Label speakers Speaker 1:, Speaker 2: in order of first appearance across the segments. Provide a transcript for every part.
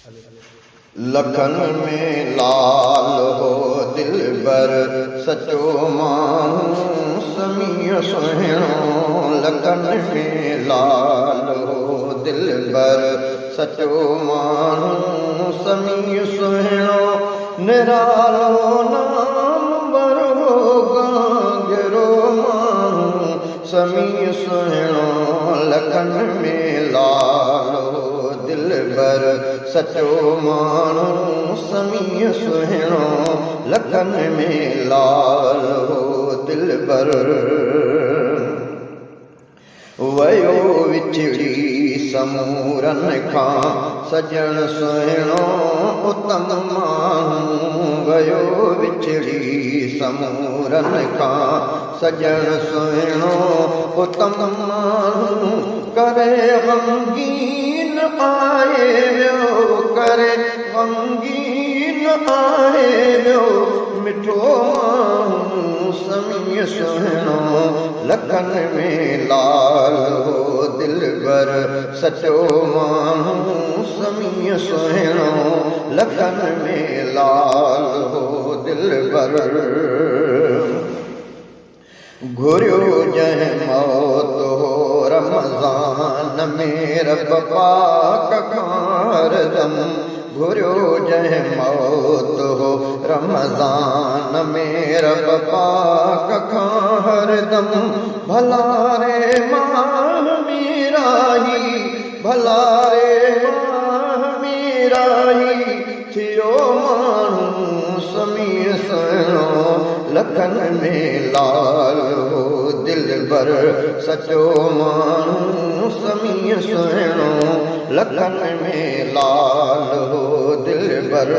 Speaker 1: लखन में लाल हो दिलबर सचो माण्हू समीअ सुहिणो। लखन में लाल हो दिलबर सचो माण्हू समीअ सुहिणो। निरालो नाम बरो गांगरो माण्हू समीअ सुहिणो। लखन में लाल हो दिलबर सचो माण्हू समीअ सुहिणो। लखन में लाल हो दिलबर वयो विछड़ी समूरन खां सजण सुहिणो उत्तम माण्हू। वयो विछड़ी समूरन खां सजण सुहिणो उत्तम माण्हू। करे गमगीन आए वियो करे गमगीन आए वियो मिठो माण्हू समीअ सुहिणो। लखन में लाल हो दिलबर सचो माण्हू समीअ सुहिणो। लखन में लाल हो दिलबर घुरियो जंहिं मौत हो रमज़ान में रब पाक खां हरदम। घुरियो जंहिं मौत हो रमज़ान में रब पाक खां हरदम। भला रे माह मीराही भला रे माह मीराही थियो माण्हू समीअ सुहिणो। लखन में लाल हो दिलबर सचो माण्हू समीअ सुहिणो। लखन में लाल हो दिलबर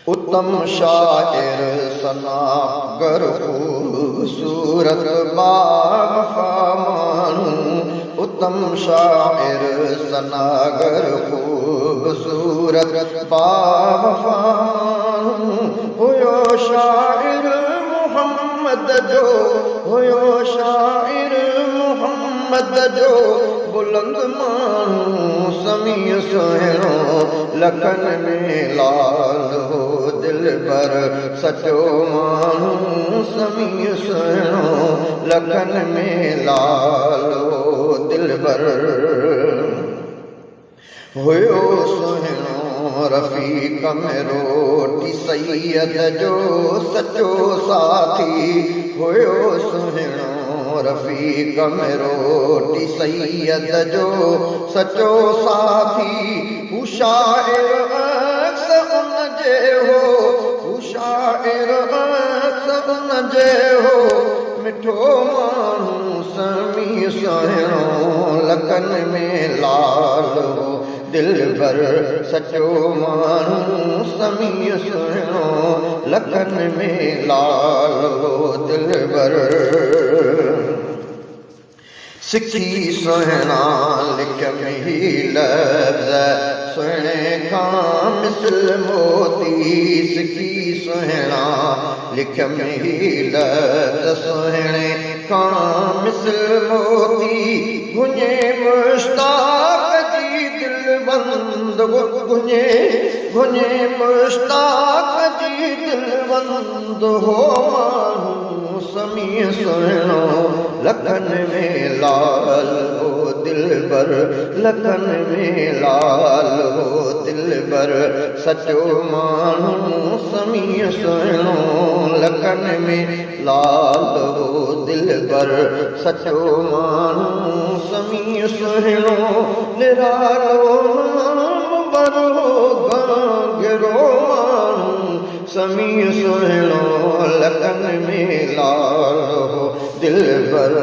Speaker 1: उत्तम शाइर सनागर खूबसूरत बावफा माण्हू। उत्तम शाइर सनागर खूबसूरत बावफा माण्हू। हुयो शाइर मोहम्मद जो हुयो शाइर मोहम्मद जो बुलंद माण्हू समीअ सुहिणो। लखन में लाल हो दिलबर सचो माण्हू समीअ सुहिणो। लखन में लाल हो दिलबर हुयो सुहिणो रफ़ीक में रोटी सैयद जो सचो साथी। हुयो सुहिणो रफ़ीक में रोटी सैयद जो सचो साथी। हू शाइर अक्स उन जे हो हू शाइर अक्स उन जे हो मिठो माण्हू समीअ सुहिणो। लखन में लाल हो दिलबर सचो माण्हू समीअ सुहिणो। लखन में लाल हो दिलबर सिखी सुहिणा लिख में ही लफ़्ज़ सुहिणे खां मिसल मोती। सिखी सुहिणा लिख में ही लफ़्ज़ सुहिणे खां मिसल मोती। गुंजे मुश्ताक जी दिलबंद गुंजे गुंजे मुश्ताक जी दिलबंद हो माण्हू समीअ सुहिणो। लखन में लाल हो दिलबर लखन में लाल हो दिलबर सचो माण्हू समीअ सुहिणो। लखन में लाल हो दिलबर सचो माण्हू समीअ सुहिणो। निरालो नाम बरो गांगरो माण्हू समीअ सुहिणो। लखन में लाल हो दिलबर